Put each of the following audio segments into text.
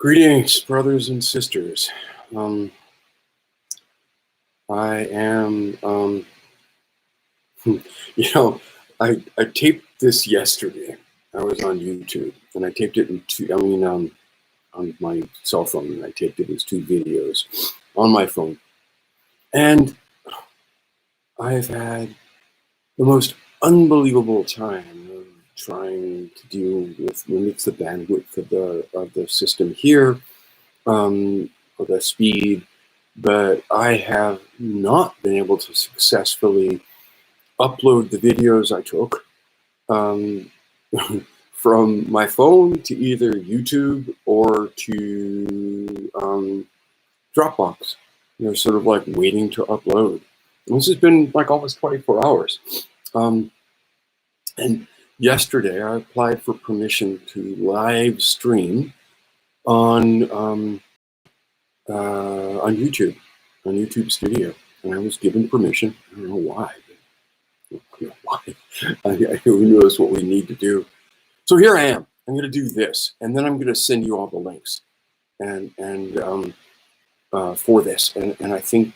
Greetings, brothers and sisters. I am, I taped this yesterday. I was on YouTube, and I taped it in on my cell phone, and I taped it as 2 videos on my phone. And I've had the most unbelievable time of trying to deal with limits the bandwidth of the system here, or the speed, but I have not been able to successfully upload the videos I took from my phone to either YouTube or to Dropbox. They're sort of like waiting to upload. And this has been like almost 24 hours. And yesterday I applied for permission to live stream on YouTube Studio, and I was given permission. I don't know why. Who knows what we need to do? So here I am. I'm going to do this, and then I'm going to send you all the links, and for this, and I think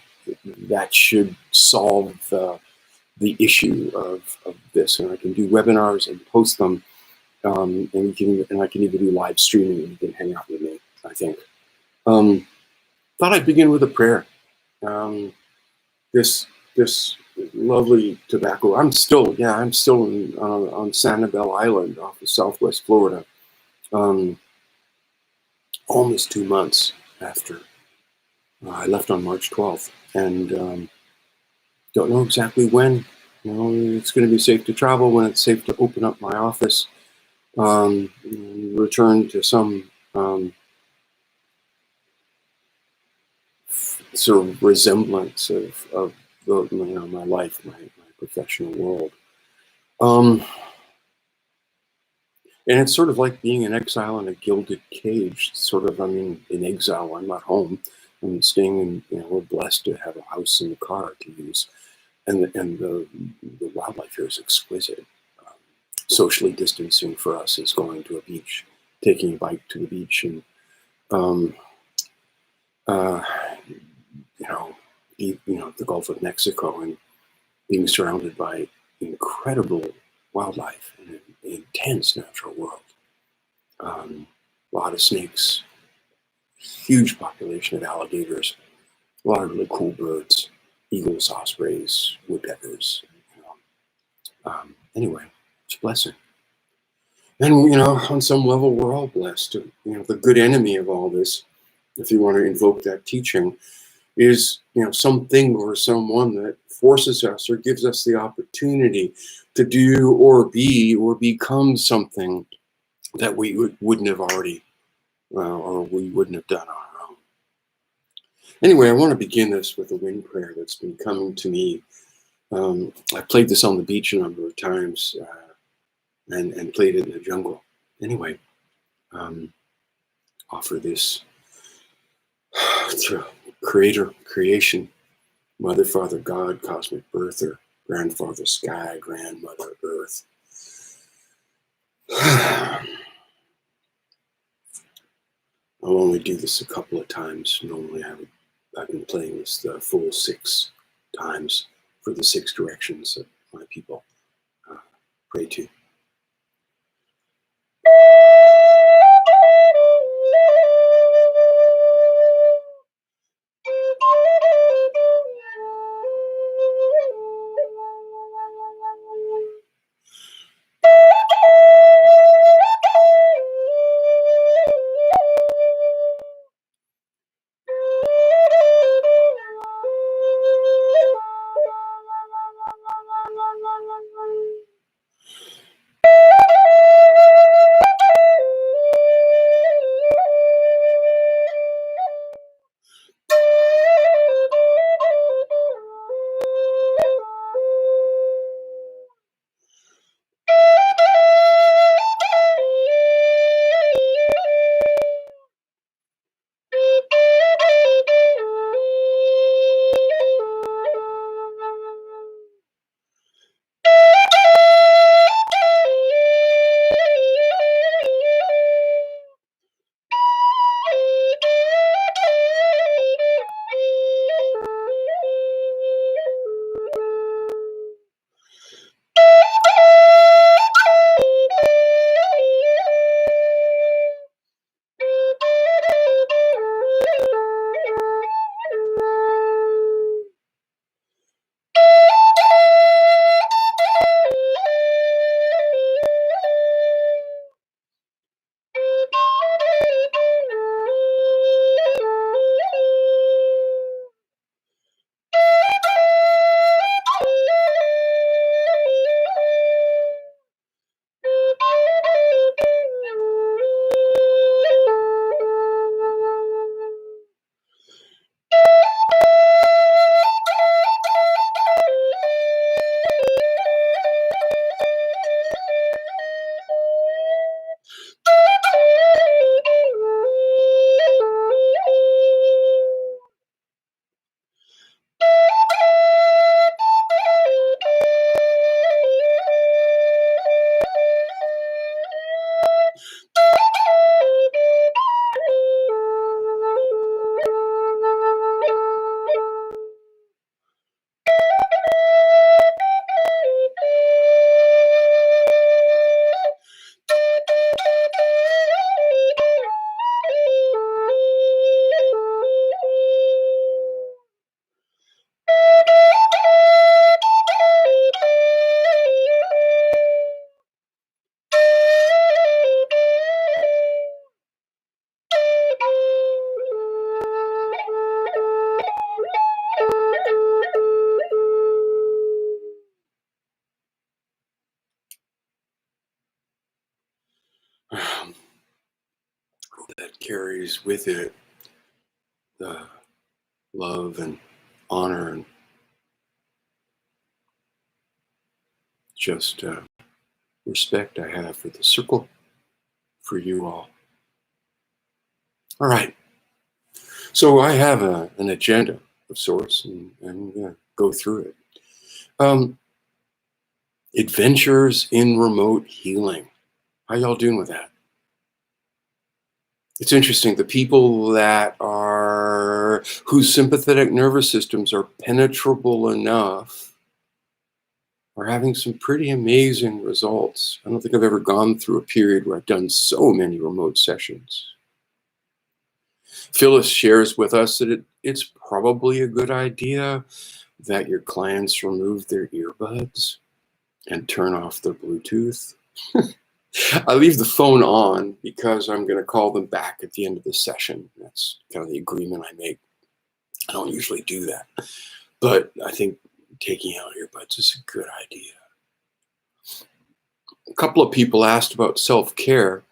that should solve the issue of this. And I can do webinars and post them, and I can even do live streaming, and you can hang out with me, I think. Thought I'd begin with a prayer. This lovely tobacco. I'm still on Sanibel Island off of Southwest Florida. Almost 2 months after I left on March 12th, and don't know exactly when. It's going to be safe to travel, when it's safe to open up my office, return to some sort of resemblance of my life, my professional world. And it's sort of like being in exile in a gilded cage. Sort of, in exile. I'm not home. I'm staying in. We're blessed to have a house and a car to use, and the wildlife here is exquisite. Socially distancing for us is going to a beach, taking a bike to the beach, and the Gulf of Mexico, and being surrounded by incredible wildlife and an intense natural world. A lot of snakes, huge population of alligators, a lot of really cool birds, eagles, ospreys, woodpeckers. Anyway, it's a blessing. And on some level, we're all blessed. The good enemy of all this, if you want to invoke that teaching, is something or someone that forces us or gives us the opportunity to do or be or become something that we wouldn't have already, or we wouldn't have done on our own. Anyway, I want to begin this with a wind prayer that's been coming to me. I played this on the beach a number of times, and played it in the jungle. Anyway, offer this to Creator, creation, Mother, Father, God, cosmic birther, Grandfather, sky, Grandmother, earth. I'll only do this a couple of times. Normally I've been playing this the full 6 times for the 6 directions that my people pray to. carries with it the love and honor and just respect I have for the circle, for you all. All right. So I have an agenda of sorts, and I'm going to go through it. Adventures in remote healing. How y'all doing with that? It's interesting. The people whose sympathetic nervous systems are penetrable enough are having some pretty amazing results. I don't think I've ever gone through a period where I've done so many remote sessions. Phyllis shares with us that it's probably a good idea that your clients remove their earbuds and turn off their Bluetooth. I leave the phone on because I'm going to call them back at the end of the session. That's kind of the agreement I make. I don't usually do that, but I think taking out earbuds is a good idea. A couple of people asked about self-care.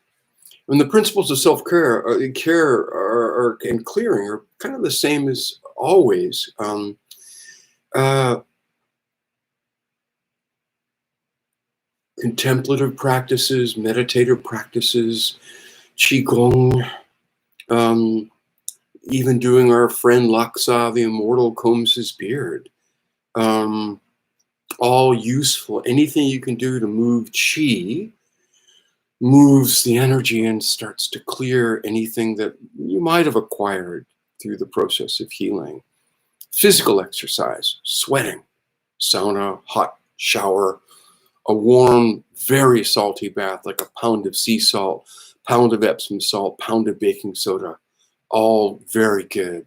And the principles of self-care and clearing are kind of the same as always. Contemplative practices, meditative practices, qigong, even doing our friend Laksa, the immortal, combs his beard. All useful. Anything you can do to move qi moves the energy and starts to clear anything that you might have acquired through the process of healing. Physical exercise, sweating, sauna, hot shower, a warm, very salty bath, like a pound of sea salt, pound of Epsom salt, pound of baking soda, all very good.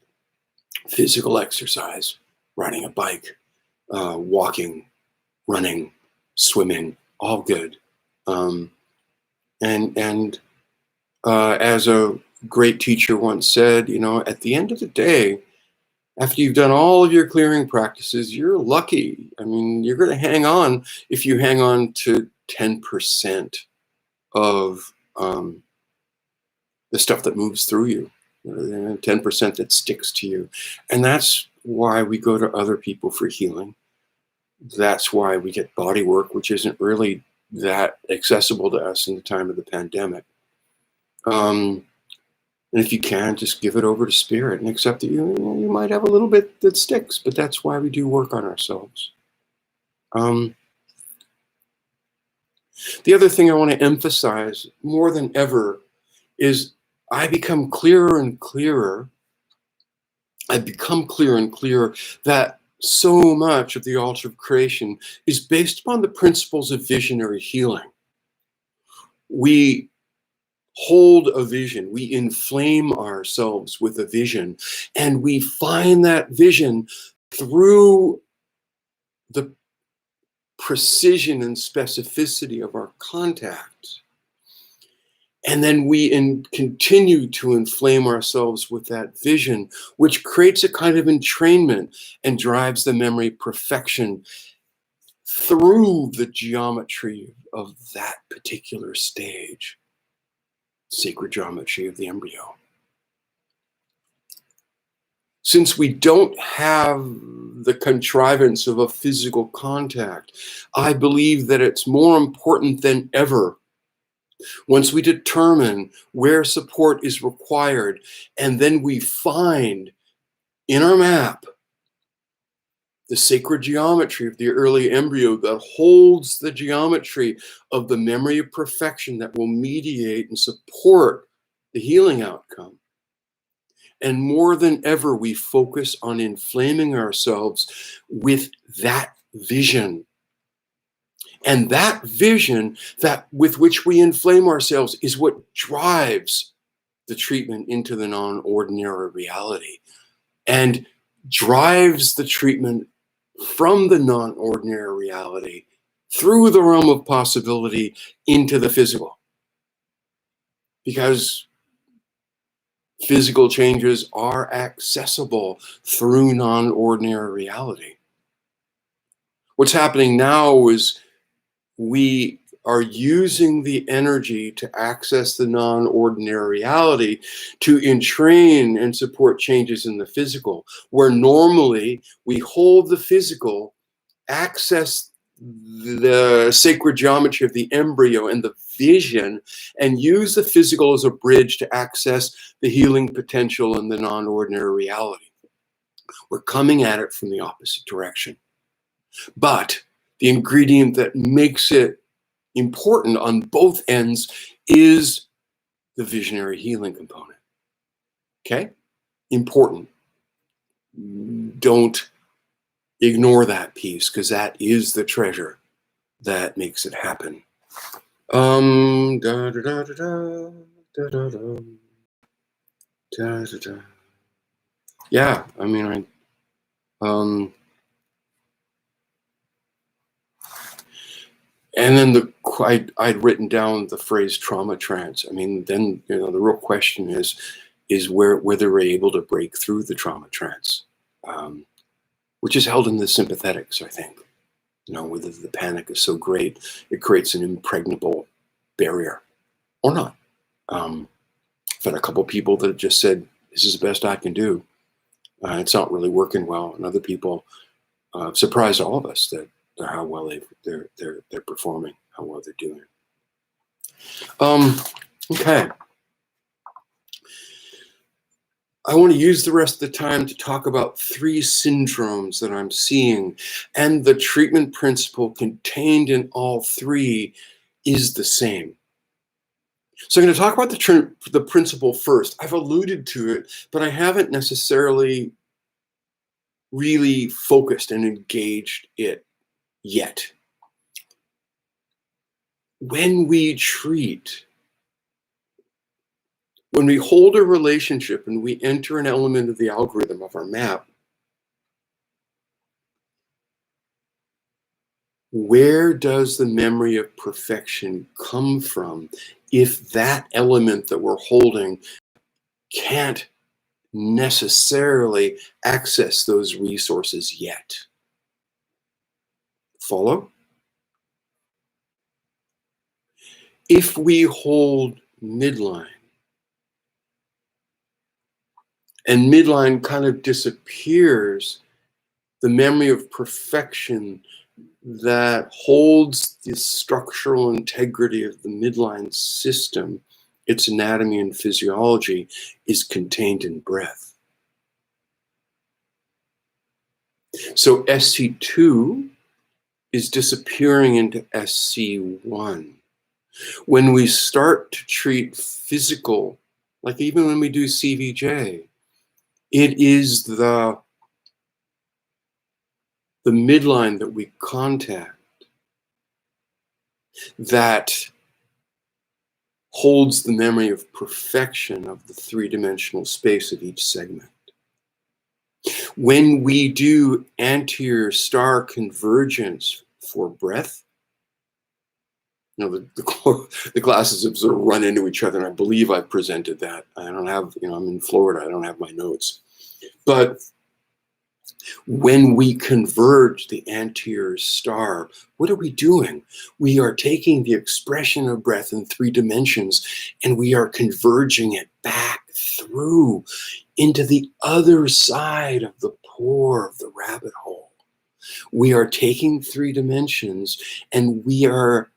Physical exercise, riding a bike, walking, running, swimming, all good. As a great teacher once said, at the end of the day, after you've done all of your clearing practices, you're lucky. I mean, you're going to hang on if you hang on to 10% of the stuff that moves through you, 10% that sticks to you. And that's why we go to other people for healing. That's why we get body work, which isn't really that accessible to us in the time of the pandemic. And if you can, just give it over to spirit and accept that you might have a little bit that sticks, but that's why we do work on ourselves. The other thing I want to emphasize more than ever is I become clearer and clearer. I become clearer and clearer that so much of the altar of creation is based upon the principles of visionary healing. We hold a vision, we inflame ourselves with a vision, and we find that vision through the precision and specificity of our contact. And then we continue to inflame ourselves with that vision, which creates a kind of entrainment and drives the memory perfection through the geometry of that particular stage. Sacred geometry of the embryo. Since we don't have the contrivance of a physical contact, I believe that it's more important than ever, once we determine where support is required, and then we find in our map the sacred geometry of the early embryo that holds the geometry of the memory of perfection that will mediate and support the healing outcome. And more than ever, we focus on inflaming ourselves with that vision. And that vision with which we inflame ourselves is what drives the treatment into the non-ordinary reality and drives the treatment from the non-ordinary reality through the realm of possibility into the physical. Because physical changes are accessible through non-ordinary reality. What's happening now is we are using the energy to access the non-ordinary reality to entrain and support changes in the physical, where normally we hold the physical, access the sacred geometry of the embryo and the vision, and use the physical as a bridge to access the healing potential in the non-ordinary reality. We're coming at it from the opposite direction. But the ingredient that makes it important on both ends is the visionary healing component. Okay? Important. Don't ignore that piece, because that is the treasure that makes it happen. Yeah, I mean, and then I'd written down the phrase trauma trance. I mean, then, you know, the real question is whether we're able to break through the trauma trance, which is held in the sympathetics, I think. You know, whether the panic is so great, it creates an impregnable barrier or not. I've had a couple people that just said, this is the best I can do. It's not really working well. And other people surprised all of us that how well they're performing, how well they're doing. Okay. I want to use the rest of the time to talk about 3 syndromes that I'm seeing, and the treatment principle contained in all 3 is the same. So I'm going to talk about the principle first. I've alluded to it, but I haven't necessarily really focused and engaged it yet. When we treat, when we hold a relationship and we enter an element of the algorithm of our map, where does the memory of perfection come from if that element that we're holding can't necessarily access those resources yet? Follow? If we hold midline, and midline kind of disappears, the memory of perfection that holds the structural integrity of the midline system, its anatomy and physiology, is contained in breath. So SC2 is disappearing into SC1. When we start to treat physical, like even when we do CVJ, it is the midline that we contact that holds the memory of perfection of the 3-dimensional space of each segment. When we do anterior star convergence for breath, you know, the classes have sort of run into each other, and I believe I presented that. I don't have, you know, I'm in Florida, I don't have my notes. But when we converge the anterior star, what are we doing? We are taking the expression of breath in 3 dimensions and we are converging it back through into the other side of the pore of the rabbit hole. We are taking 3 dimensions and we are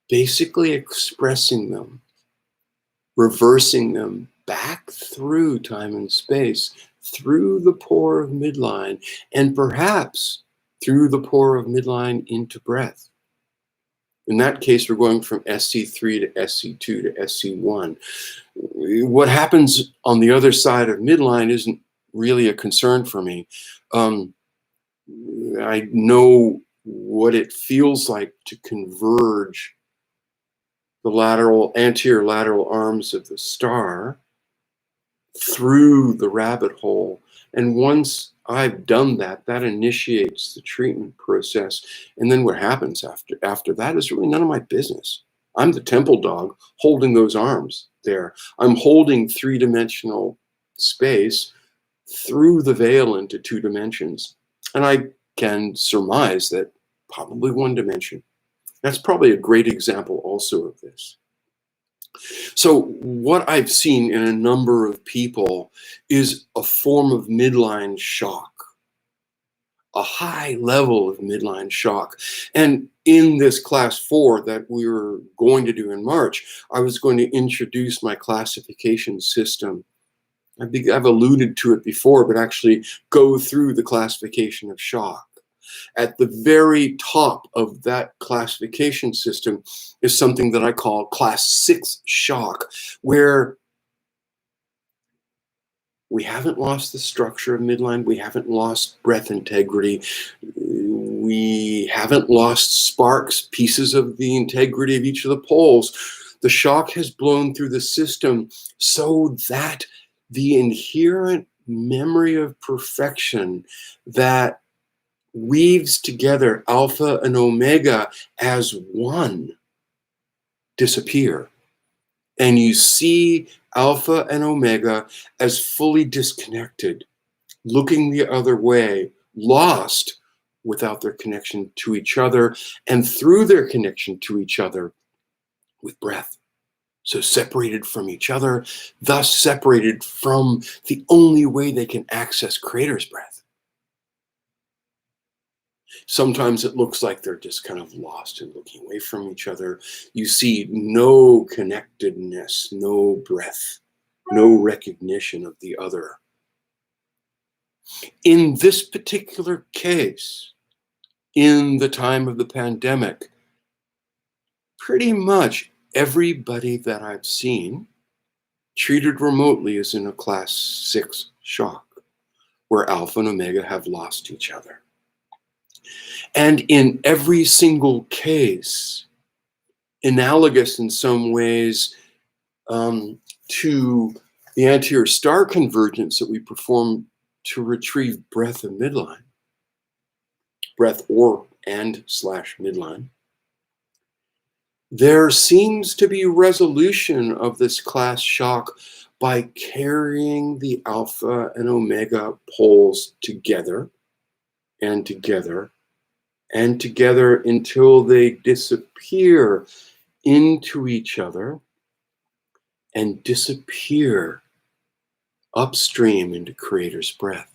basically expressing them, reversing them back through time and space, through the pore of midline, and perhaps through the pore of midline into breath. In that case, we're going from SC3 to SC2 to SC1. What happens on the other side of midline isn't really a concern for me. I know what it feels like to converge the anterior lateral arms of the star through the rabbit hole. And once I've done that, that initiates the treatment process. And then what happens after that is really none of my business. I'm the temple dog holding those arms there. I'm holding 3-dimensional space through the veil into 2 dimensions. And I can surmise that probably 1 dimension. That's probably a great example also of this. So what I've seen in a number of people is a form of midline shock, a high level of midline shock. And in this class 4 that we were going to do in March, I was going to introduce my classification system. I've alluded to it before, but actually go through the classification of shock. At the very top of that classification system is something that I call class 6 shock, where we haven't lost the structure of midline, we haven't lost breath integrity, we haven't lost sparks, pieces of the integrity of each of the poles. The shock has blown through the system so that the inherent memory of perfection that weaves together alpha and omega as one disappear. And you see alpha and omega as fully disconnected, looking the other way, lost without their connection to each other, and through their connection to each other with breath. So separated from each other, thus separated from the only way they can access Creator's breath. Sometimes it looks like they're just kind of lost and looking away from each other. You see no connectedness, no breath, no recognition of the other. In this particular case, in the time of the pandemic, pretty much everybody that I've seen treated remotely is in a class 6 shock, where alpha and omega have lost each other. And in every single case, analogous in some ways to the anterior star convergence that we perform to retrieve breath and midline, breath and slash midline, there seems to be resolution of this class shock by carrying the alpha and omega poles together and together and together until they disappear into each other and disappear upstream into Creator's breath.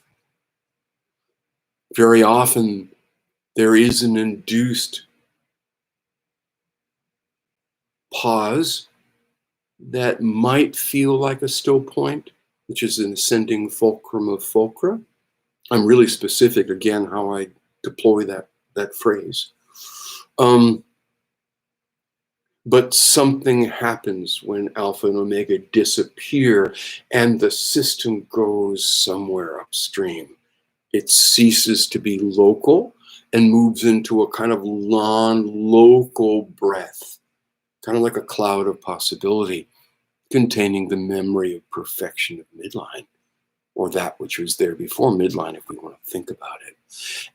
Very often there is an induced pause that might feel like a still point, which is an ascending fulcrum of fulcra. I'm really specific again how I deploy that phrase. But something happens when alpha and omega disappear and the system goes somewhere upstream. It ceases to be local and moves into a kind of non-local breath, kind of like a cloud of possibility containing the memory of perfection of midline, or that which was there before midline, if we want to think about it.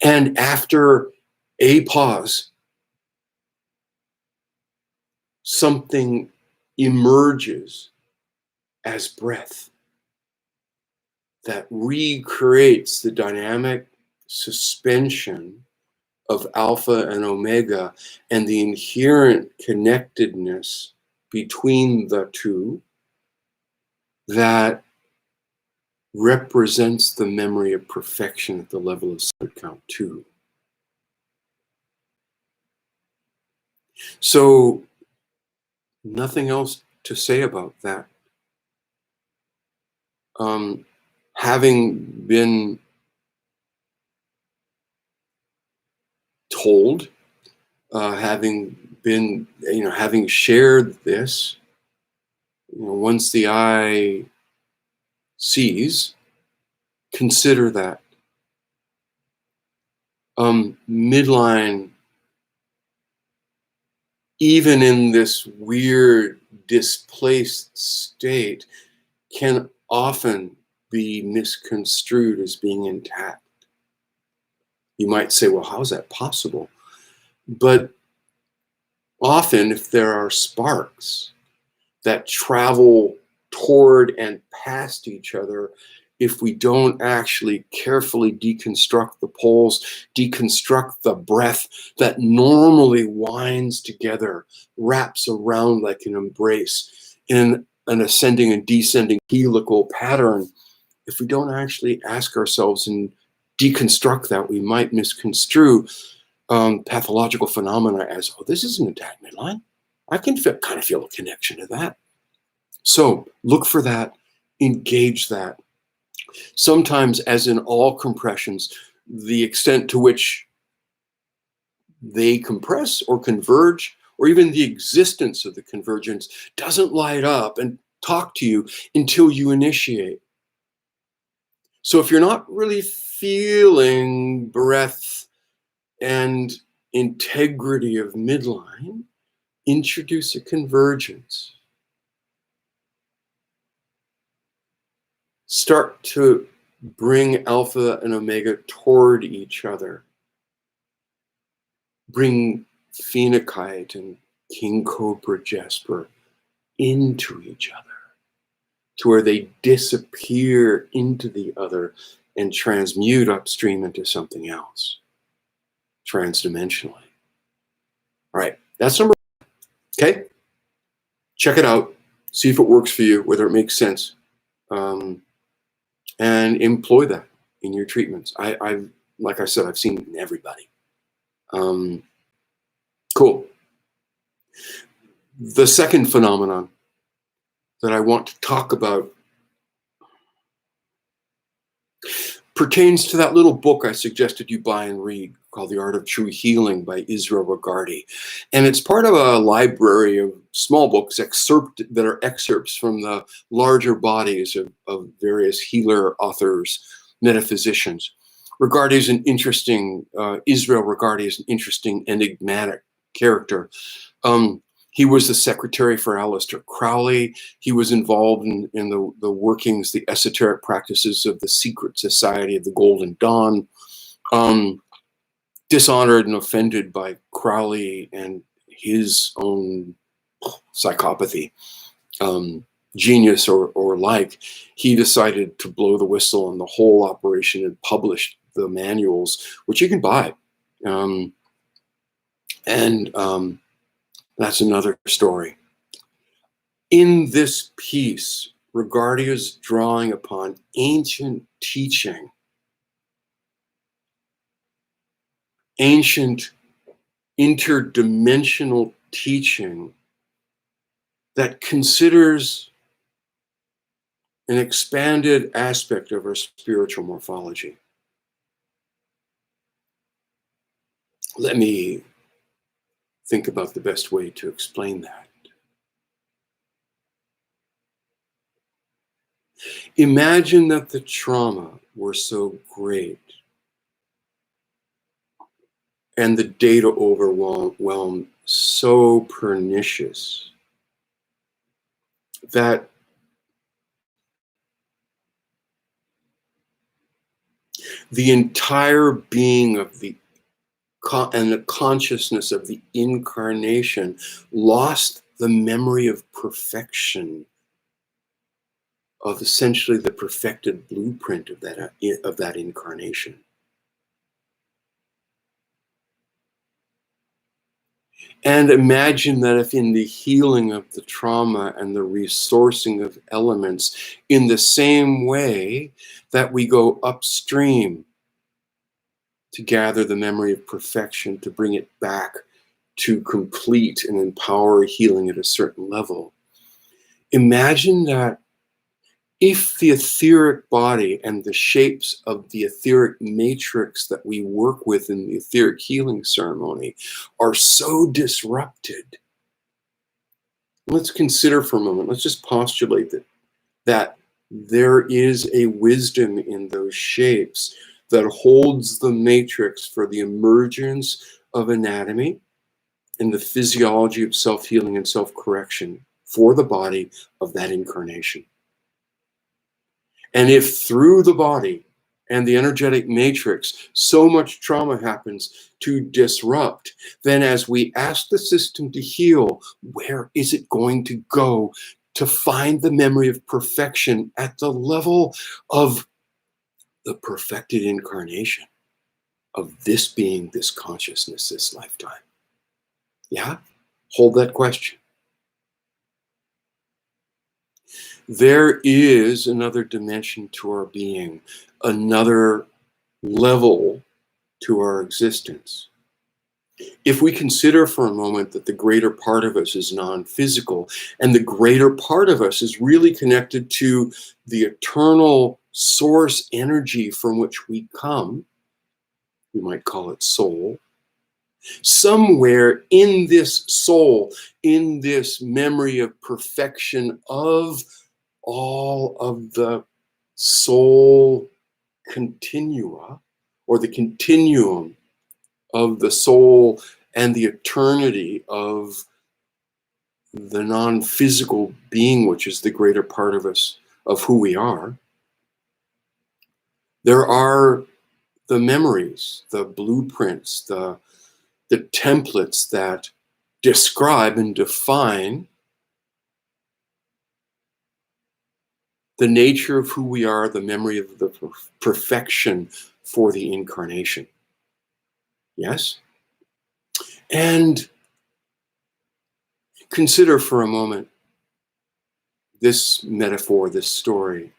And after a pause, something emerges as breath that recreates the dynamic suspension of alpha and omega and the inherent connectedness between the two that represents the memory of perfection at the level of solid count 2. So nothing else to say about that. Having been told, having been, having shared this, once the eye sees, consider that. Midline, even in this weird displaced state, can often be misconstrued as being intact. You might say, well, how is that possible? But often, if there are sparks that travel toward and past each other if we don't actually carefully deconstruct the poles, deconstruct the breath that normally winds together, wraps around like an embrace in an ascending and descending helical pattern. If we don't actually ask ourselves and deconstruct that, we might misconstrue pathological phenomena as, oh, this isn't a tag midline. I can kind of feel a connection to that. So look for that, engage that. Sometimes, as in all compressions, the extent to which they compress or converge, or even the existence of the convergence, doesn't light up and talk to you until you initiate. So if you're not really feeling breadth and integrity of midline, introduce a convergence. Start to bring alpha and omega toward each other. Bring phenokite and king cobra jasper into each other, to where they disappear into the other and transmute upstream into something else, transdimensionally. All right, that's number one. Okay, check it out, see if it works for you, whether it makes sense. And employ that in your treatments. Like I said, I've seen everybody. Cool. The second phenomenon that I want to talk about pertains to that little book I suggested you buy and read called The Art of True Healing by Israel Regardie. And it's part of a library of small books that are excerpts from the larger bodies of various healer authors, metaphysicians. Regardie is an interesting, Israel Regardie is an interesting enigmatic character. He was the secretary for Aleister Crowley. He was involved in the workings, the esoteric practices of the secret society of the Golden Dawn. Dishonored and offended by Crowley and his own psychopathy, genius or like, he decided to blow the whistle on the whole operation and published the manuals, which you can buy. That's another story. In this piece, Regardie is drawing upon ancient teaching, ancient interdimensional teaching that considers an expanded aspect of our spiritual morphology. Let me think about the best way to explain that. Imagine that the trauma were so great and the data overwhelm so pernicious that the entire being of the consciousness of the incarnation lost the memory of perfection, of essentially the perfected blueprint of that incarnation. And imagine that if in the healing of the trauma and the resourcing of elements, in the same way that we go upstream to gather the memory of perfection, to bring it back to complete and empower healing at a certain level. Imagine that if the etheric body and the shapes of the etheric matrix that we work with in the etheric healing ceremony are so disrupted. Let's consider for a moment, let's just postulate that there is a wisdom in those shapes that holds the matrix for the emergence of anatomy and the physiology of self-healing and self-correction for the body of that incarnation. And if through the body and the energetic matrix so much trauma happens to disrupt, then as we ask the system to heal, where is it going to go to find the memory of perfection at the level of the perfected incarnation of this being, this consciousness, this lifetime? Yeah? Hold that question. There is another dimension to our being, another level to our existence. If we consider for a moment that the greater part of us is non-physical, and the greater part of us is really connected to the eternal source energy from which we come, we might call it soul. Somewhere in this soul, in this memory of perfection of all of the soul continua, or the continuum of the soul and the eternity of the non-physical being, which is the greater part of us, of who we are, there are the memories, the blueprints, the templates that describe and define the nature of who we are, the memory of the perfection for the incarnation. Yes? And consider for a moment this metaphor, this story,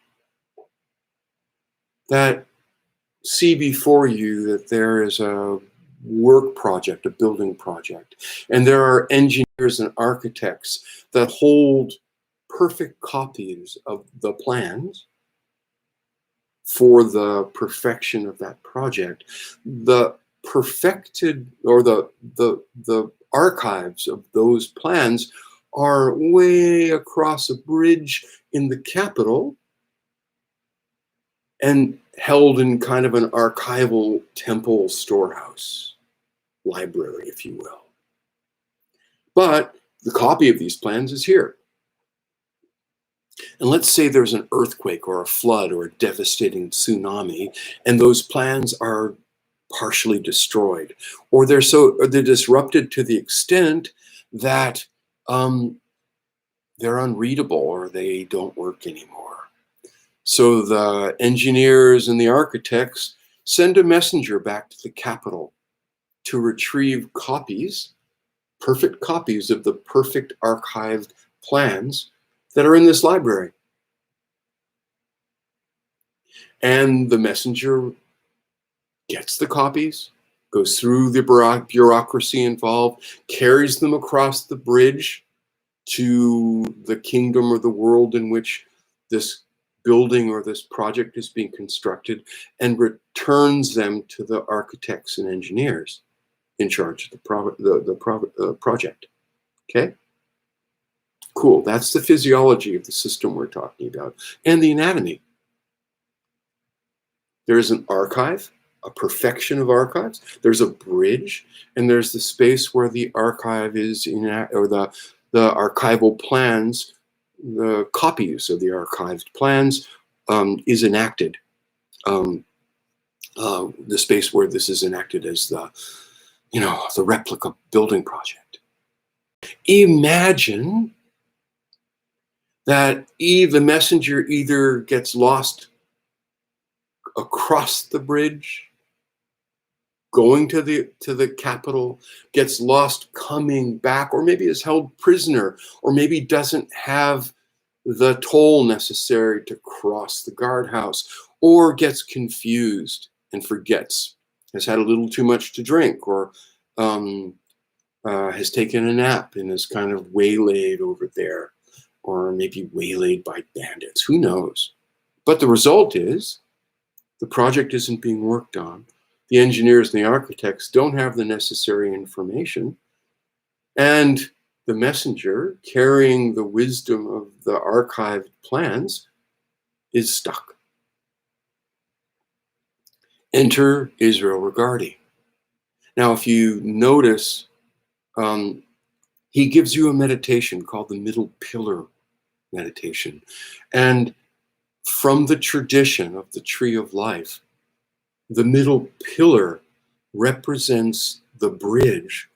that see before you that there is a work project, a building project, and there are engineers and architects that hold perfect copies of the plans for the perfection of that project. The perfected, or the archives of those plans are way across a bridge in the capital and held in kind of an archival temple storehouse, library, if you will. But the copy of these plans is here. And let's say there's an earthquake or a flood or a devastating tsunami, and those plans are partially destroyed, or they're disrupted to the extent that they're unreadable or they don't work anymore. So the engineers and the architects send a messenger back to the capital to retrieve copies, perfect copies of the perfect archived plans that are in this library. And the messenger gets the copies, goes through the bureaucracy involved, carries them across the bridge to the kingdom or the world in which this building or this project is being constructed, and returns them to the architects and engineers in charge of the project. Okay? Cool. That's the physiology of the system we're talking about, and the anatomy. There is an archive, a perfection of archives. There's a bridge, and there's the space where the archive is or the archival plans, the copies of the archived plans is enacted. The space where this is enacted as the replica building project. Imagine that the messenger either gets lost across the bridge, going to the capital, gets lost coming back, or maybe is held prisoner, or maybe doesn't have the toll necessary to cross the guardhouse, or gets confused and forgets, has had a little too much to drink, or has taken a nap and is kind of waylaid over there, or maybe waylaid by bandits, who knows? But the result is the project isn't being worked on. The engineers and the architects don't have the necessary information, and the messenger, carrying the wisdom of the archived plans, is stuck. Enter Israel Regardie. Now, if you notice, he gives you a meditation called the Middle Pillar meditation. And from the tradition of the Tree of Life, the middle pillar represents the bridge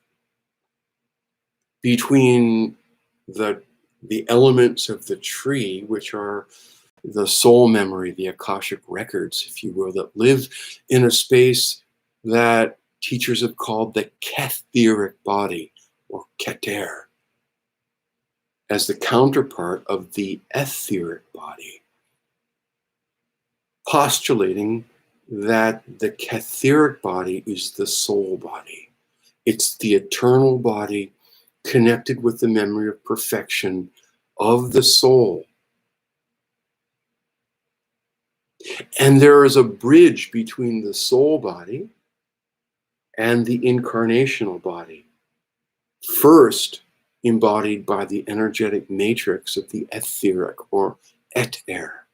between the elements of the tree, which are the soul memory, the Akashic records, if you will, that live in a space that teachers have called the KETHERIC body, or Keter, as the counterpart of the etheric body, postulating that the KETHERIC body is the soul body. It's the eternal body connected with the memory of perfection of the soul. And there is a bridge between the soul body and the incarnational body, first embodied by the energetic matrix of the etheric, or ether.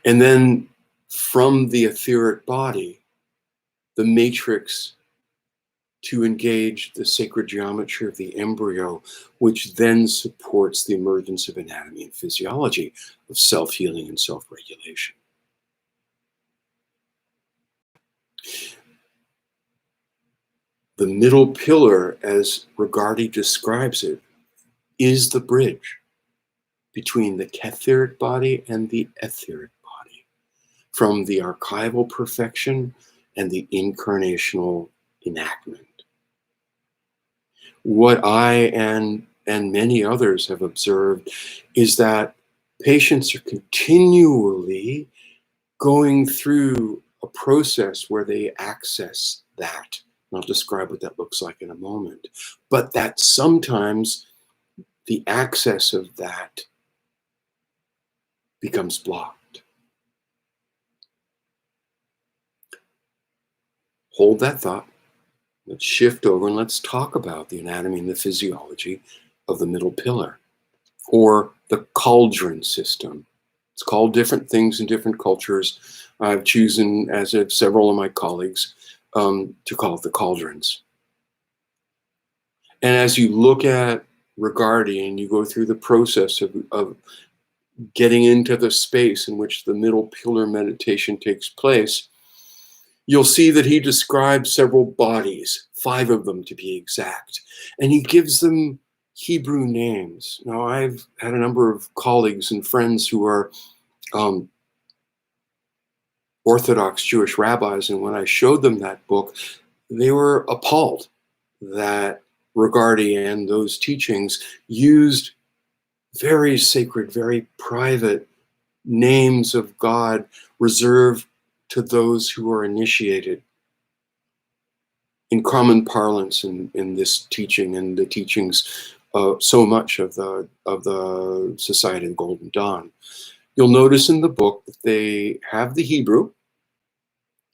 And then from the etheric body, the matrix to engage the sacred geometry of the embryo, which then supports the emergence of anatomy and physiology, of self-healing and self-regulation. The middle pillar, as Regardie describes it, is the bridge between the KETHERIC body and the etheric body, from the archival perfection and the incarnational enactment. What I and many others have observed is that patients are continually going through a process where they access that. And I'll describe what that looks like in a moment. But that sometimes the access of that becomes blocked. Hold that thought. Let's shift over and let's talk about the anatomy and the physiology of the middle pillar, or the cauldron system. It's called different things in different cultures. I've chosen, as have several of my colleagues, to call it the cauldrons. And as you look at Regardie and you go through the process of getting into the space in which the middle pillar meditation takes place, you'll see that he describes several bodies, 5 of them to be exact, and he gives them Hebrew names. Now, I've had a number of colleagues and friends who are Orthodox Jewish rabbis, and when I showed them that book, they were appalled that Regardie and those teachings used very sacred, very private names of God reserved to those who are initiated. In common parlance in this teaching and the teachings so much of the Society of Golden Dawn, you'll notice in the book that they have the Hebrew,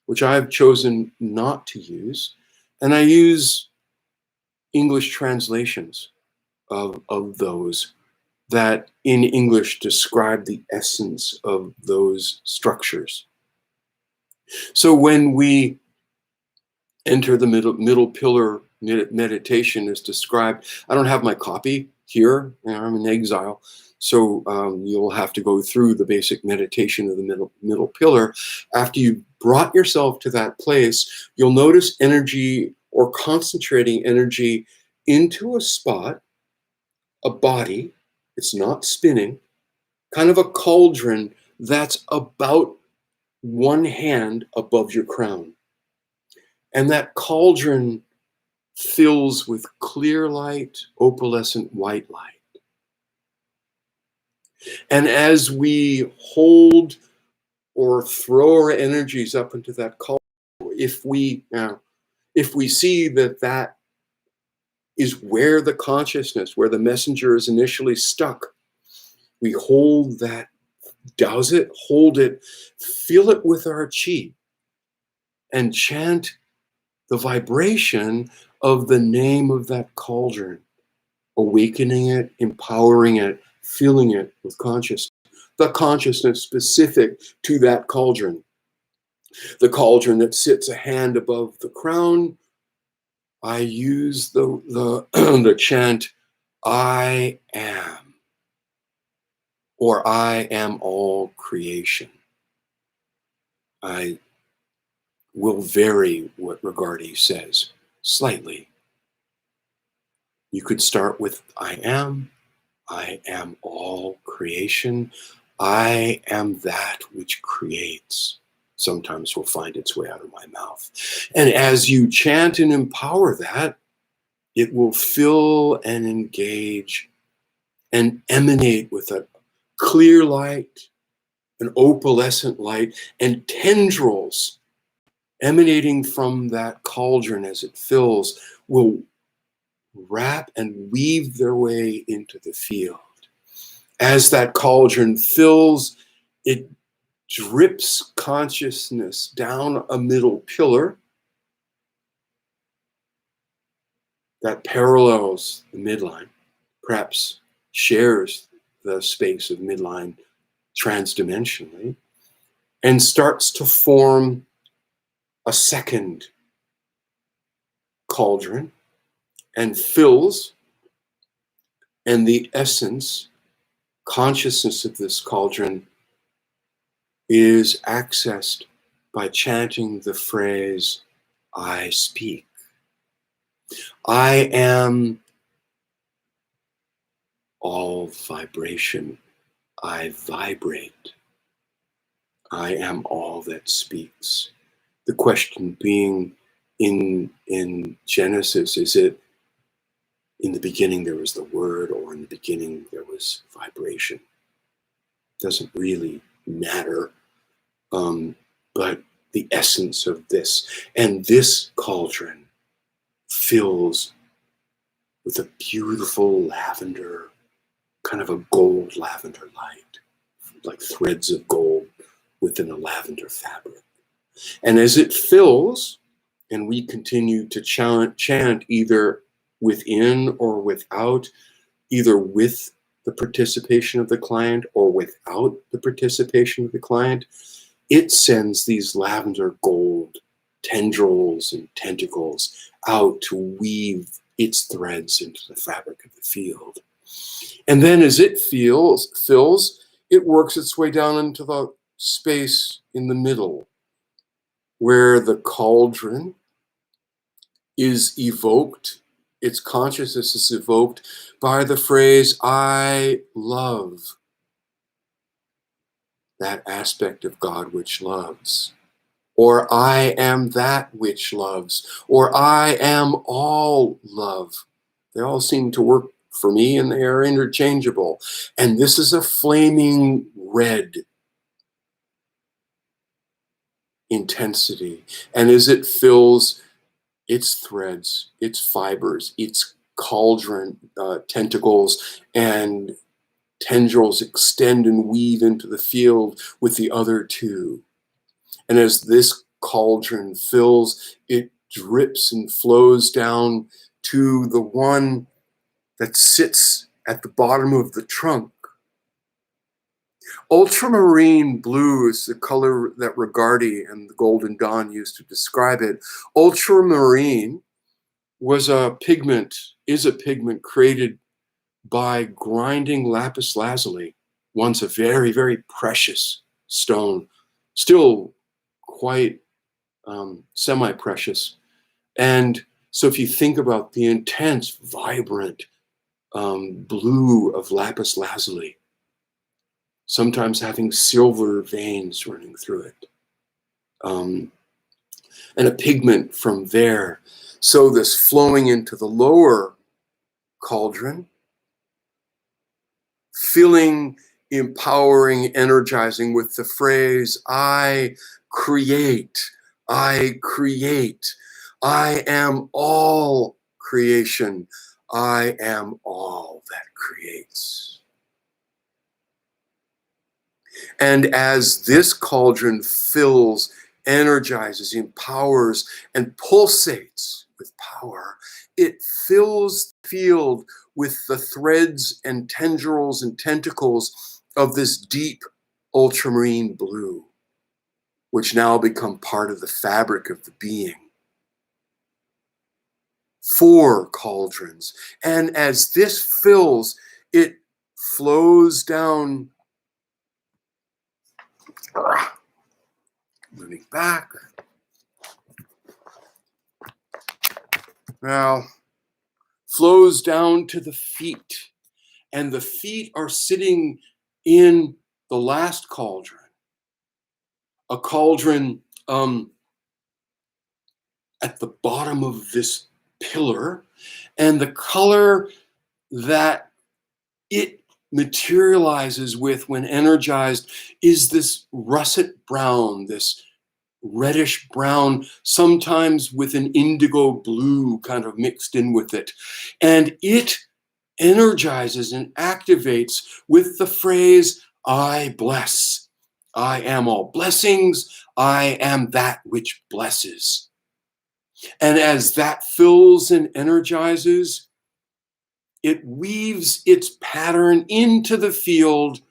which I've chosen not to use, and I use English translations of those that in English describe the essence of those structures. So when we enter the middle pillar meditation as described, I don't have my copy here, I'm in exile, so you'll have to go through the basic meditation of the middle pillar. After you've brought yourself to that place, you'll notice energy, or concentrating energy into a spot, a body. It's not spinning, kind of a cauldron that's about 1 hand above your crown. And that cauldron fills with clear light, opalescent white light. And as we hold or throw our energies up into that cauldron, if we see that that is where the consciousness, where the messenger is initially stuck, we hold that, douse it, hold it, fill it with our chi, and chant the vibration of the name of that cauldron, awakening it, empowering it, filling it with consciousness, the consciousness specific to that cauldron. The cauldron that sits a hand above the crown, I use the chant, I am, or I am all creation. I will vary what Regardie says slightly. You could start with I am all creation, I am that which creates, sometimes will find its way out of my mouth. And as you chant and empower that, it will fill and engage and emanate with a clear light, an opalescent light, and tendrils emanating from that cauldron as it fills will wrap and weave their way into the field. As that cauldron fills, it drips consciousness down a middle pillar that parallels the midline, perhaps shares the space of midline transdimensionally, and starts to form a second cauldron and fills, and the essence, consciousness of this cauldron is accessed by chanting the phrase, I speak. I am all vibration. I vibrate. I am all that speaks. The question being in Genesis, is it in the beginning there was the word, or in the beginning there was vibration? Doesn't really matter, but the essence of this. And this cauldron fills with a beautiful lavender, kind of a gold lavender light, like threads of gold within a lavender fabric. And as it fills, and we continue to chant either within or without, either with the participation of the client or without the participation of the client, it sends these lavender gold tendrils and tentacles out to weave its threads into the fabric of the field. And then as it fills, it works its way down into the space in the middle, where the cauldron is evoked, its consciousness is evoked by the phrase, I love, that aspect of God which loves, or I am that which loves, or I am all love. They all seem to work for me, and they are interchangeable. And this is a flaming red intensity. And as it fills, its threads, its fibers, its cauldron tentacles and tendrils extend and weave into the field with the other two. And as this cauldron fills, it drips and flows down to the one that sits at the bottom of the trunk. Ultramarine blue is the color that Regardie and the Golden Dawn used to describe it. Ultramarine was a pigment, is a pigment created by grinding lapis lazuli, once a very, very precious stone, still quite semi-precious. And so if you think about the intense, vibrant blue of lapis lazuli, sometimes having silver veins running through it, and a pigment from there. So this flowing into the lower cauldron, filling, empowering, energizing with the phrase, I create, I create, I am all creation, I am all that creates. And as this cauldron fills, energizes, empowers, and pulsates with power, it fills the field with the threads and tendrils and tentacles of this deep ultramarine blue, which now become part of the fabric of the being. 4 cauldrons. And as this fills, it flows down, moving back. Now, flows down to the feet, and the feet are sitting in the last cauldron, a cauldron at the bottom of this pillar, and the color that it materializes with when energized is this russet brown, this reddish brown, sometimes with an indigo blue kind of mixed in with it. And it energizes and activates with the phrase, I bless. I am all blessings. I am that which blesses. And as that fills and energizes, it weaves its pattern into the field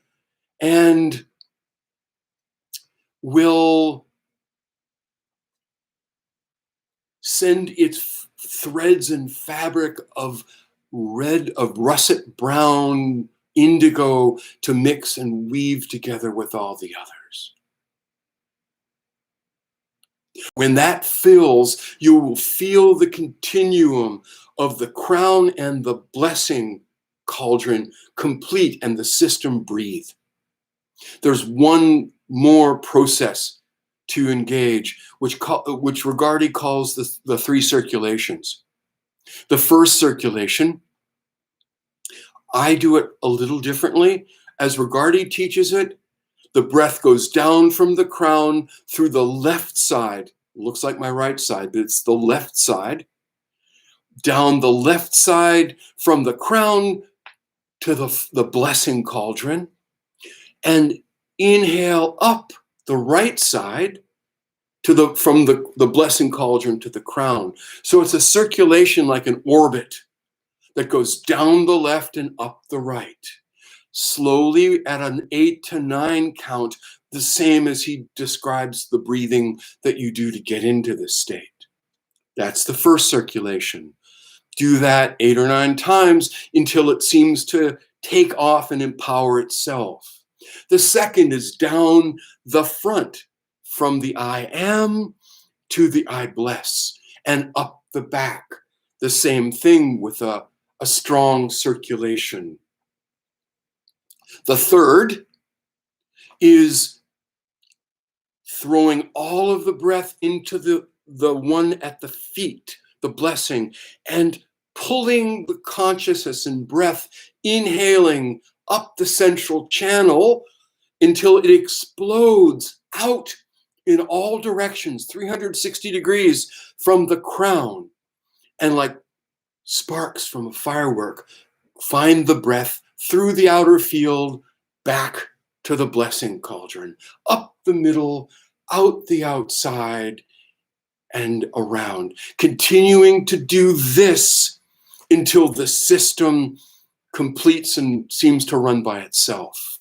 and will send its threads and fabric of russet brown, indigo to mix and weave together with all the others. When that fills, you will feel the continuum of the crown and the blessing cauldron complete and the system breathe. There's one more process to engage, which Regardie calls the three circulations. The first circulation, I do it a little differently. As Regardie teaches it, the breath goes down from the crown through the left side. It looks like my right side, but it's the left side. Down the left side from the crown to the blessing cauldron, and inhale up the right side from the blessing cauldron to the crown. So it's a circulation like an orbit that goes down the left and up the right. Slowly at an 8 to 9 count, the same as he describes the breathing that you do to get into this state. That's the first circulation. Do that 8 or 9 times until it seems to take off and empower itself. The second is down the front from the I am to the I bless and up the back. The same thing with a strong circulation. The third is throwing all of the breath into the one at the feet, the blessing, and pulling the consciousness and breath, inhaling up the central channel until it explodes out in all directions, 360 degrees from the crown. And like sparks from a firework, find the breath through the outer field, back to the blessing cauldron, up the middle, out the outside, and around. Continuing to do this until the system completes and seems to run by itself.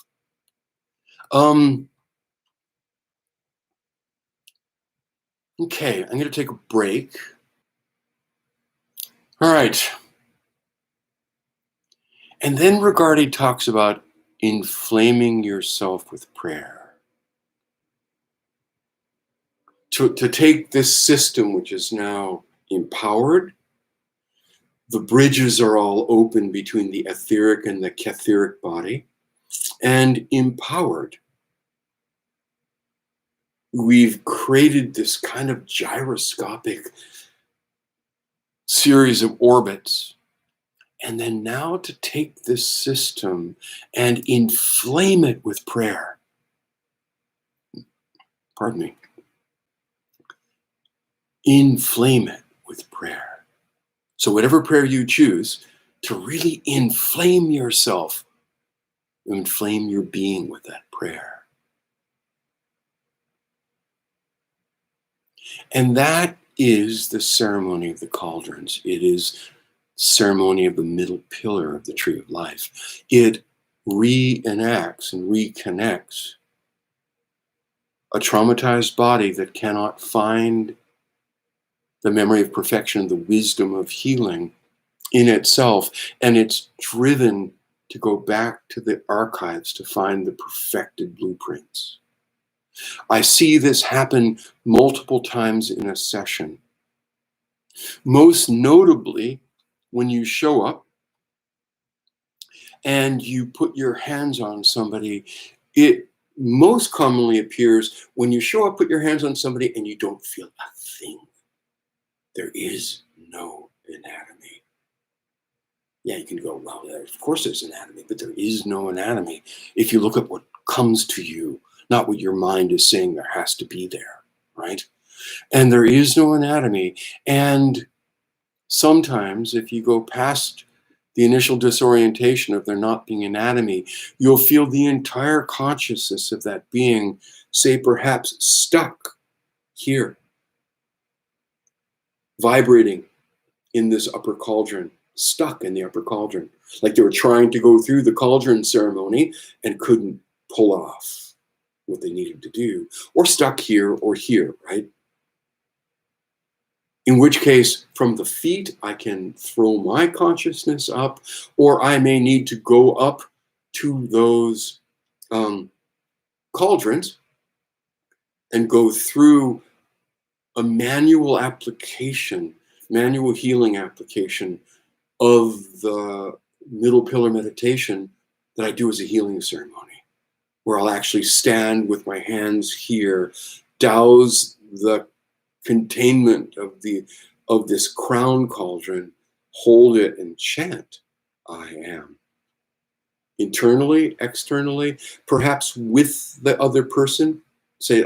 Okay, I'm going to take a break. All right. And then Regardie talks about inflaming yourself with prayer. To take this system, which is now empowered, the bridges are all open between the etheric and the KETHERIC body, and empowered. We've created this kind of gyroscopic series of orbits. And then now to take this system and inflame it with prayer. Pardon me. Inflame it with prayer. So whatever prayer you choose, to really inflame yourself, inflame your being with that prayer. And that is the ceremony of the cauldrons. It is ceremony of the middle pillar of the tree of life. It reenacts and reconnects a traumatized body that cannot find the memory of perfection and the wisdom of healing in itself, and it's driven to go back to the archives to find the perfected blueprints. I see this happen multiple times in a session. Most notably, when you show up and you put your hands on somebody It most commonly appears when you show up, put your hands on somebody, and you don't feel a thing. There is no anatomy. Yeah, you can go, well, of course there's anatomy, but there is no anatomy. If you look at what comes to you, not what your mind is saying there has to be there, right? And there is no anatomy. And sometimes if you go past the initial disorientation of there not being anatomy, you'll feel the entire consciousness of that being, say perhaps stuck here, vibrating in this upper cauldron, stuck in the upper cauldron, like they were trying to go through the cauldron ceremony and couldn't pull off what they needed to do, or stuck here or here, right? In which case, from the feet, I can throw my consciousness up, or I may need to go up to those cauldrons and go through a manual application, manual healing application of the middle pillar meditation that I do as a healing ceremony, where I'll actually stand with my hands here, douse the containment of this crown cauldron, hold it and chant, I am. Internally, externally, perhaps with the other person, say,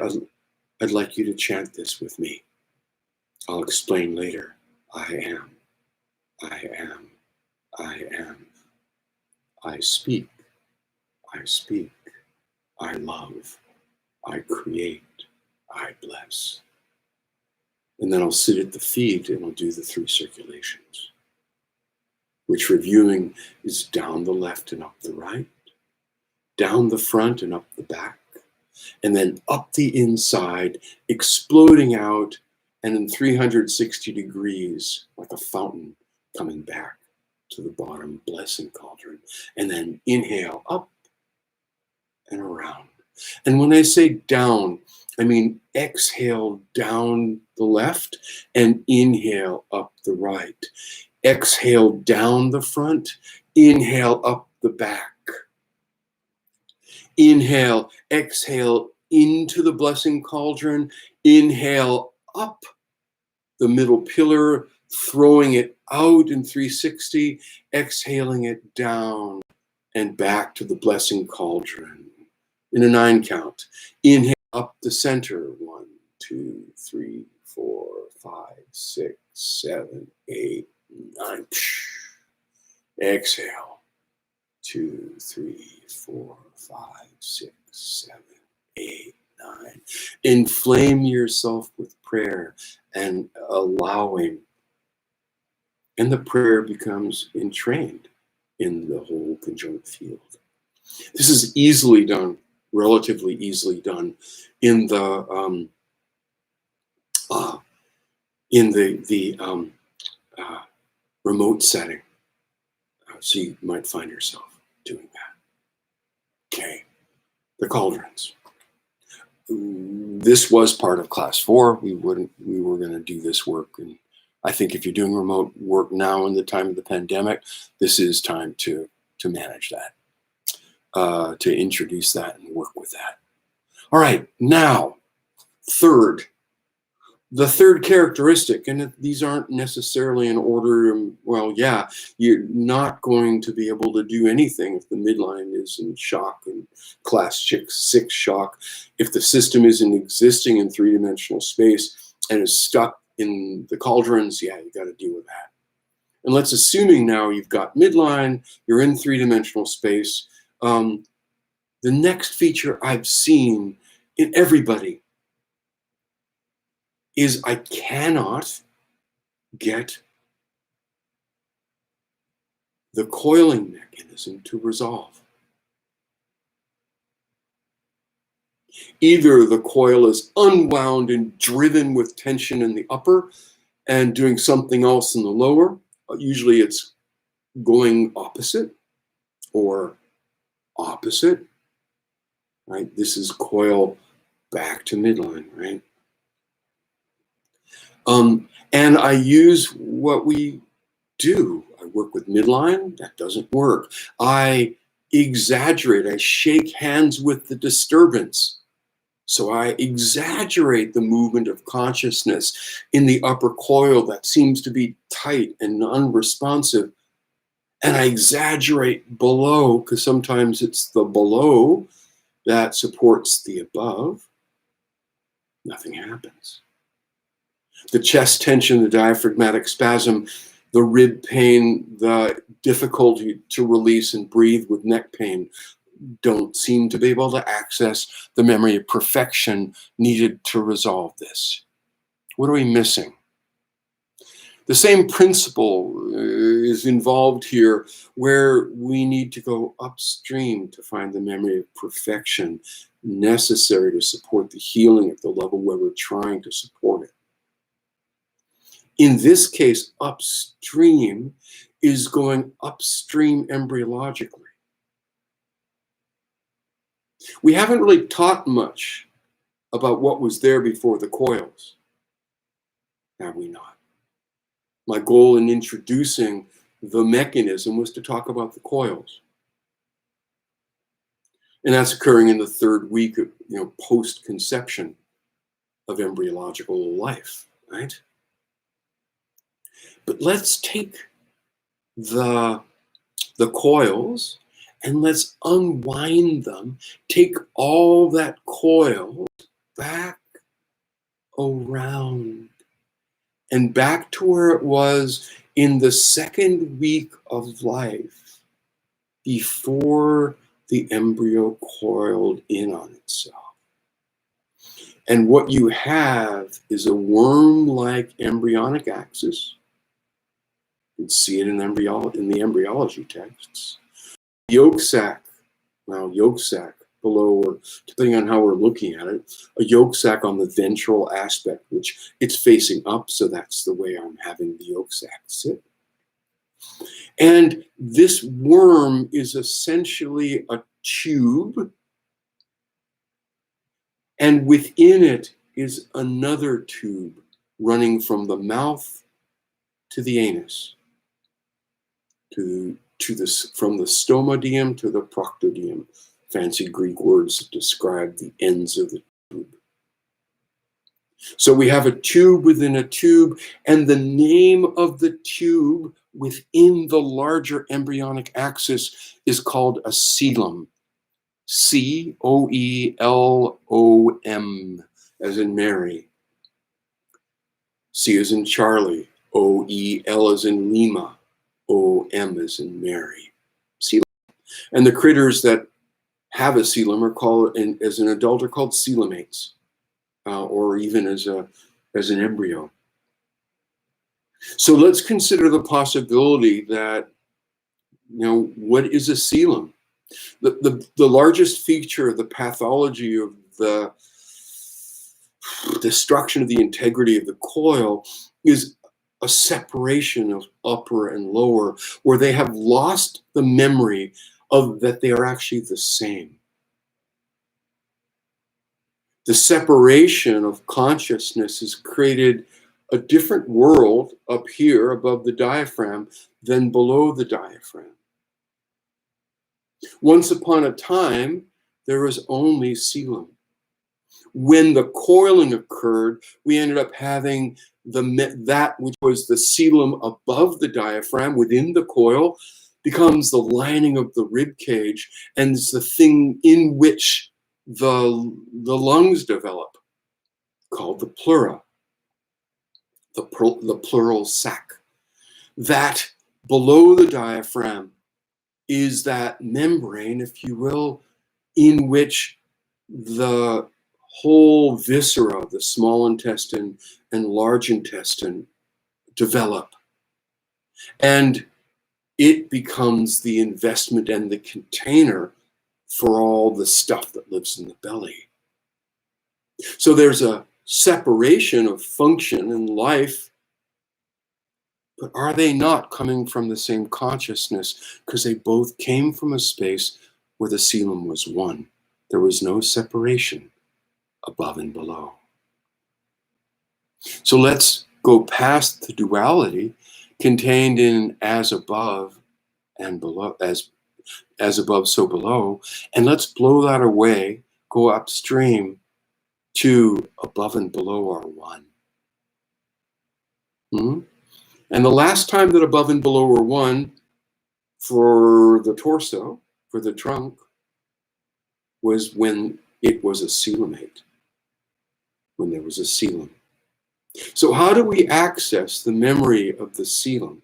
I'd like you to chant this with me. I'll explain later. I am, I am, I am. I speak, I speak, I love, I create, I bless. And then I'll sit at the feet and I'll do the 3 circulations, which reviewing is down the left and up the right, down the front and up the back, and then up the inside, exploding out, and in 360 degrees, like a fountain, coming back to the bottom blessing cauldron. And then inhale up and around. And when I say down, I mean exhale down the left and inhale up the right. Exhale down the front, inhale up the back. Inhale, exhale into the blessing cauldron, inhale up the middle pillar, throwing it out in 360, exhaling it down and back to the blessing cauldron in a 9 count. Inhale up the center, 1, 2, 3, 4, 5, 6, 7, 8, 9. Exhale, 2, 3, 4, 5, 6, 7, 8, 9. Inflame yourself with prayer and allowing, and the prayer becomes entrained in the whole conjunct field. This is easily done, relatively easily done, in the remote setting. So you might find yourself doing that. Okay, the cauldrons. This was part of class 4. We were going to do this work, and I think if you're doing remote work now in the time of the pandemic, this is time to manage that, to introduce that and work with that. All right, now, the third characteristic, and these aren't necessarily in order, well, yeah, you're not going to be able to do anything if the midline is in shock and class 6 shock. If the system isn't existing in 3-dimensional space and is stuck in the cauldrons, yeah, you got to deal with that. And let's assuming now you've got midline, you're in 3-dimensional space. The next feature I've seen in everybody is I cannot get the coiling mechanism to resolve. Either the coil is unwound and driven with tension in the upper and doing something else in the lower. Usually it's going opposite or opposite, right? This is coil back to midline, right? And I use what we do. I work with midline, that doesn't work. I exaggerate. I shake hands with the disturbance. So I exaggerate the movement of consciousness in the upper coil that seems to be tight and unresponsive. And I exaggerate below, because sometimes it's the below that supports the above. Nothing happens. The chest tension, the diaphragmatic spasm, the rib pain, the difficulty to release and breathe with neck pain don't seem to be able to access the memory of perfection needed to resolve this. What are we missing? The same principle is involved here, where we need to go upstream to find the memory of perfection necessary to support the healing at the level where we're trying to support it. In this case, upstream is going upstream embryologically. We haven't really taught much about what was there before the coils, have we not? My goal in introducing the mechanism was to talk about the coils. And that's occurring in the third week of, post-conception of embryological life, right? But let's take the coils and let's unwind them, take all that coil back around and back to where it was in the second week of life before the embryo coiled in on itself. And what you have is a worm-like embryonic axis. You can see it in the embryology texts. Yolk sac below, or depending on how we're looking at it, a yolk sac on the ventral aspect, which it's facing up, so that's the way I'm having the yolk sac sit. And this worm is essentially a tube, and within it is another tube running from the mouth to the anus, from the stomadeum to the proctodeum. Fancy Greek words that describe the ends of the tube. So we have a tube within a tube, and the name of the tube within the larger embryonic axis is called a coelom. C-O-E-L-O-M, as in Mary. C as in Charlie. O-E-L as in Lima. O-M as in Mary. Coelom. And the critters that have a coelom are called, as an adult, are called coelomates, or even as an embryo. So let's consider the possibility that, what is a coelom? The largest feature of the pathology of the destruction of the integrity of the coil is a separation of upper and lower, where they have lost the memory of that they are actually the same. The separation of consciousness has created a different world up here above the diaphragm than below the diaphragm. Once upon a time, there was only coelom. When the coiling occurred, we ended up having that which was the coelom above the diaphragm within the coil becomes the lining of the rib cage, and it's the thing in which the lungs develop, called the pleura, the pleural sac. That below the diaphragm is that membrane, if you will, in which the whole viscera, the small intestine and large intestine, develop. And it becomes the investment and the container for all the stuff that lives in the belly. So there's a separation of function and life, but are they not coming from the same consciousness? Because they both came from a space where the coelom was one. There was no separation above and below. So let's go past the duality contained in as above and below, as as above, so below. And let's blow that away, go upstream to above and below are one. And the last time that above and below were one for the torso, for the trunk, was when it was a coelomate, when there was a coelom. So how do we access the memory of the coelom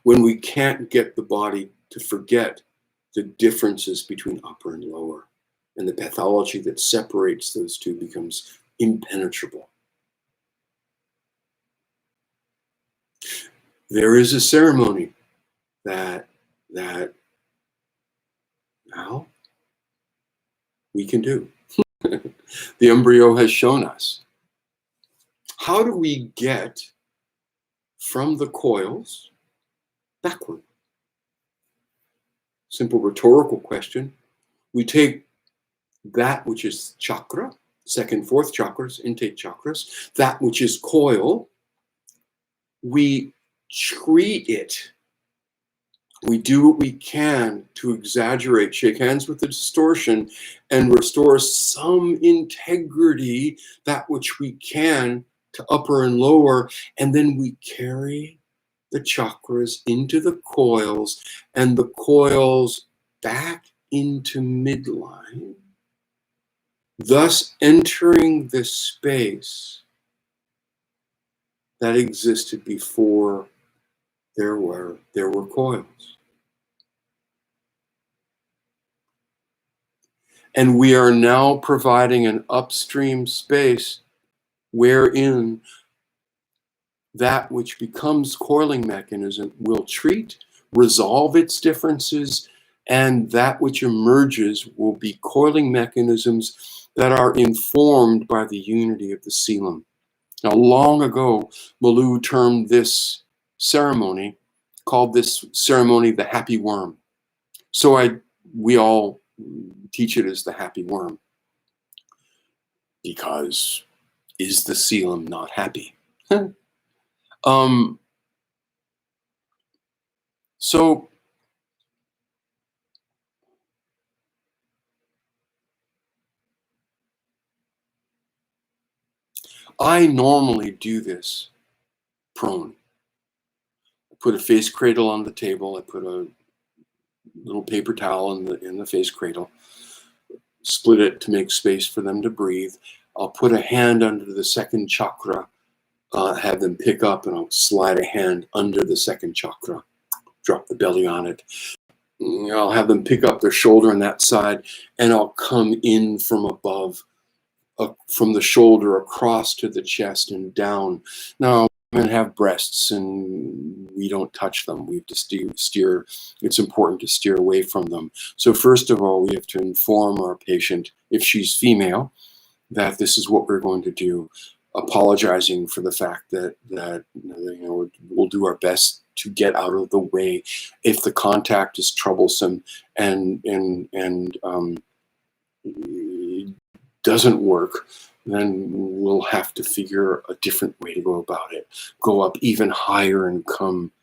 when we can't get the body to forget the differences between upper and lower, and the pathology that separates those two becomes impenetrable? There is a ceremony that now we can do. The embryo has shown us. How do we get from the coils backward? Simple rhetorical question. We take that which is chakra, second, fourth chakras, intake chakras, that which is coil, we treat it. We do what we can to exaggerate, shake hands with the distortion, and restore some integrity, that which we can, to upper and lower, and then we carry the chakras into the coils, and the coils back into midline, thus entering the space that existed before there were coils. And we are now providing an upstream space wherein that which becomes coiling mechanism will treat, resolve its differences, and that which emerges will be coiling mechanisms that are informed by the unity of the coelom. Now, long ago, Malou termed this ceremony, called this ceremony the happy worm. So we all teach it as the happy worm, because is the coelom not happy? So I normally do this prone. I put a face cradle on the table. I put a little paper towel in the face cradle, split it to make space for them to breathe. I'll put a hand under the second chakra, have them pick up, and I'll slide a hand under the second chakra, drop the belly on it. I'll have them pick up their shoulder on that side, and I'll come in from above, from the shoulder across to the chest and down. Now, women have breasts, and we don't touch them. We have to steer. It's important to steer away from them. So first of all, we have to inform our patient, if she's female, that this is what we're going to do, apologizing for the fact that we'll do our best to get out of the way if the contact is troublesome and doesn't work. Then we'll have to figure a different way to go about it. Go up even higher and come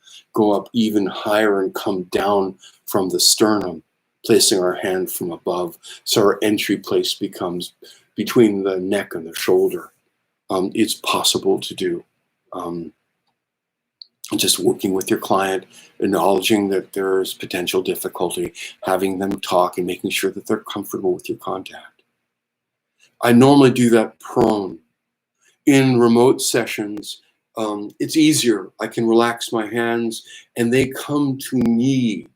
down from the sternum, placing our hand from above. So our entry place becomes between the neck and the shoulder. It's possible to do. Just working with your client, acknowledging that there's potential difficulty, having them talk and making sure that they're comfortable with your contact. I normally do that prone. In remote sessions, it's easier. I can relax my hands and they come to me.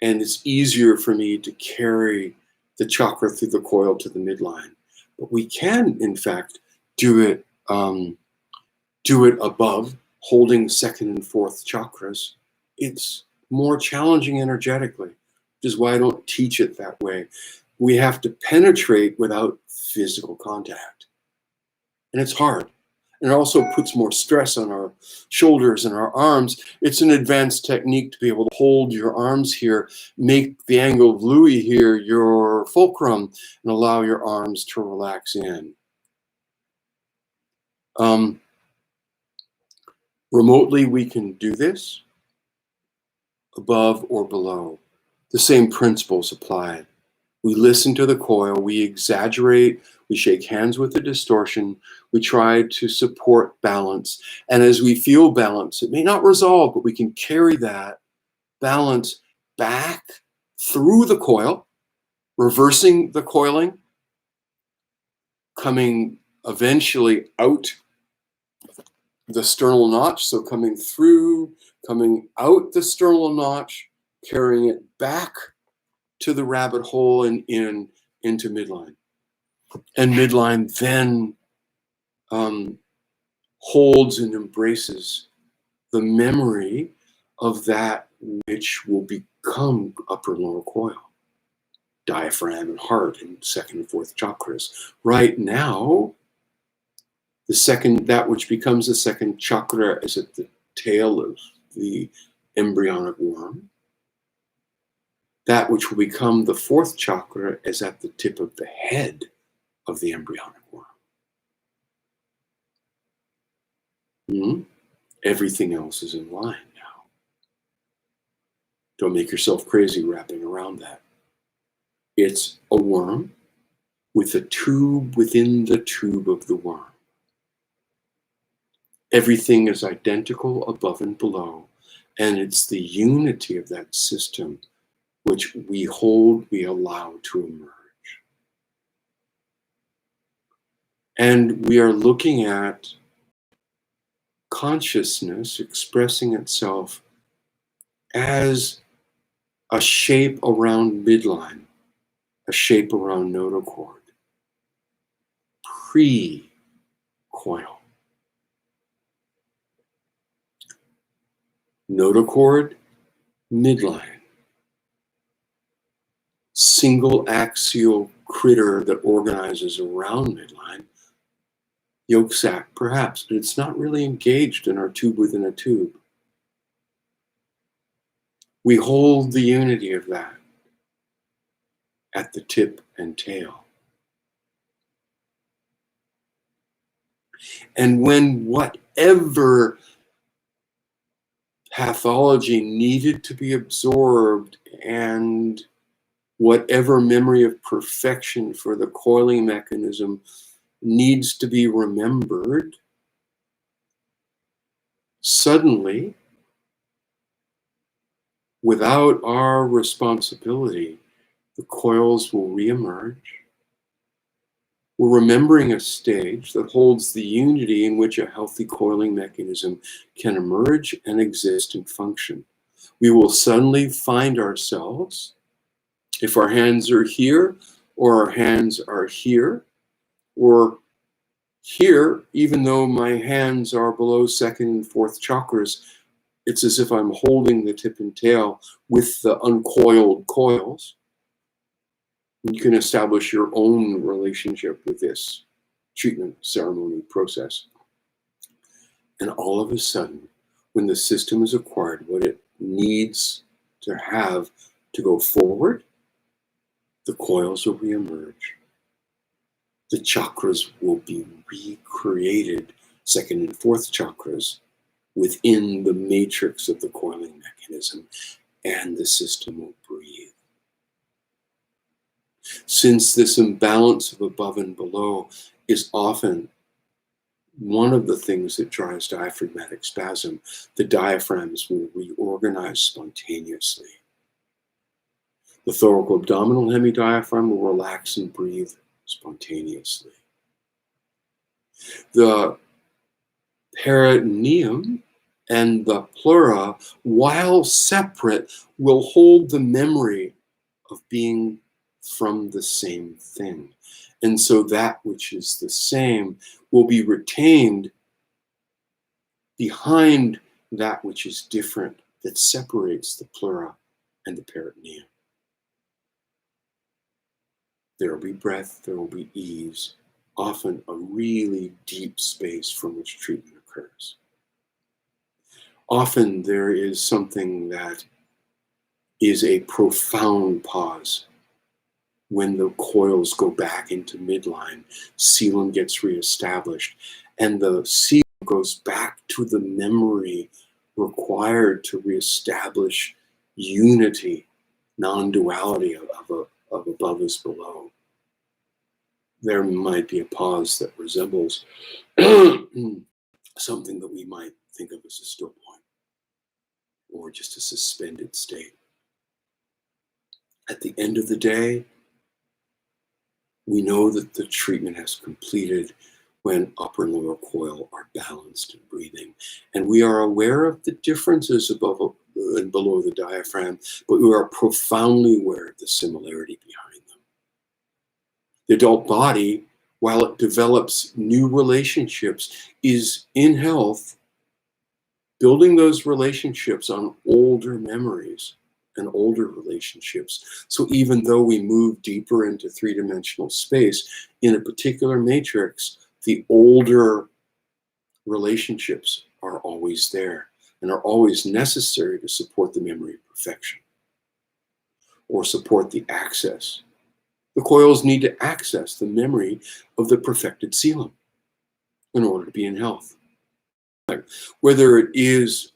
And it's easier for me to carry the chakra through the coil to the midline. But we can, in fact, do it above, holding second and fourth chakras. It's more challenging energetically, which is why I don't teach it that way. We have to penetrate without physical contact. And it's hard. And it also puts more stress on our shoulders and our arms. It's an advanced technique to be able to hold your arms here, make the angle of Louis here your fulcrum, and allow your arms to relax in. Remotely, we can do this. above or below. The same principles apply. We listen to the coil, we exaggerate, we shake hands with the distortion, we try to support balance. And as we feel balance, it may not resolve, but we can carry that balance back through the coil, reversing the coiling, coming eventually out the sternal notch, so coming through, coming out the sternal notch, carrying it back to the rabbit hole and into midline. And midline then holds and embraces the memory of that which will become upper and lower coil, diaphragm and heart and second and fourth chakras. Right now, that which becomes the second chakra is at the tail of the embryonic worm. That which will become the fourth chakra is at the tip of the head of the embryonic worm. Everything else is in line now. Don't make yourself crazy wrapping around that. It's a worm with a tube within the tube of the worm. Everything is identical above and below, and it's the unity of that system which we hold, we allow to emerge. And we are looking at consciousness expressing itself as a shape around midline, a shape around notochord, pre-coil. Notochord, midline. Single axial critter that organizes around midline, yolk sac perhaps, but it's not really engaged in our tube within a tube. We hold the unity of that at the tip and tail. And when whatever pathology needed to be absorbed and whatever memory of perfection for the coiling mechanism needs to be remembered, suddenly, without our responsibility, the coils will reemerge. We're remembering a stage that holds the unity in which a healthy coiling mechanism can emerge and exist and function. We will suddenly find ourselves, if our hands are here, or our hands are here, or here, even though my hands are below second and fourth chakras, it's as if I'm holding the tip and tail with the uncoiled coils. You can establish your own relationship with this treatment ceremony process. And all of a sudden, when the system has acquired what it needs to have to go forward, the coils will reemerge. The chakras will be recreated, second and fourth chakras, within the matrix of the coiling mechanism, and the system will breathe. Since this imbalance of above and below is often one of the things that drives diaphragmatic spasm, the diaphragms will reorganize spontaneously. The thoracoabdominal hemidiaphragm will relax and breathe spontaneously. The peritoneum and the pleura, while separate, will hold the memory of being from the same thing. And so that which is the same will be retained behind that which is different, that separates the pleura and the peritoneum. There will be breath, there will be ease, often a really deep space from which treatment occurs. Often there is something that is a profound pause. When the coils go back into midline, coelom gets reestablished, and the coelom goes back to the memory required to reestablish unity, non-duality of above is below, there might be a pause that resembles something that we might think of as a still point, or just a suspended state. At the end of the day, we know that the treatment has completed when upper and lower coil are balanced and breathing. And we are aware of the differences above and below the diaphragm, but we are profoundly aware of the similarity behind them. The adult body, while it develops new relationships, is in health, building those relationships on older memories and older relationships. So even though we move deeper into three-dimensional space in a particular matrix, the older relationships are always there and are always necessary to support the memory of perfection or support the access. The coils need to access the memory of the perfected coelom in order to be in health. Whether it is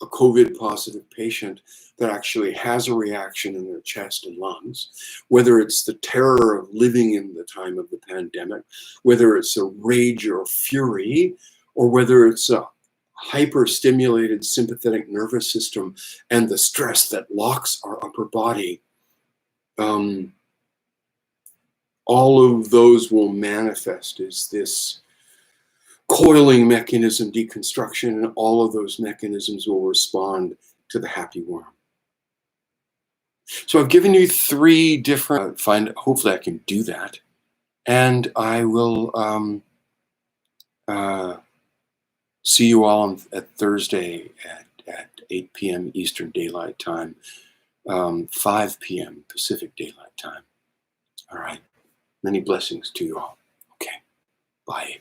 a COVID positive patient that actually has a reaction in their chest and lungs, whether it's the terror of living in the time of the pandemic, whether it's a rage or fury, or whether it's a hyper-stimulated sympathetic nervous system and the stress that locks our upper body, all of those will manifest as this coiling mechanism deconstruction, and all of those mechanisms will respond to the happy worm. So I've given you 3 different, hopefully I can do that. And I will see you all at Thursday at 8 p.m. Eastern Daylight Time, 5 p.m. Pacific Daylight Time. All right. Many blessings to you all. Okay. Bye.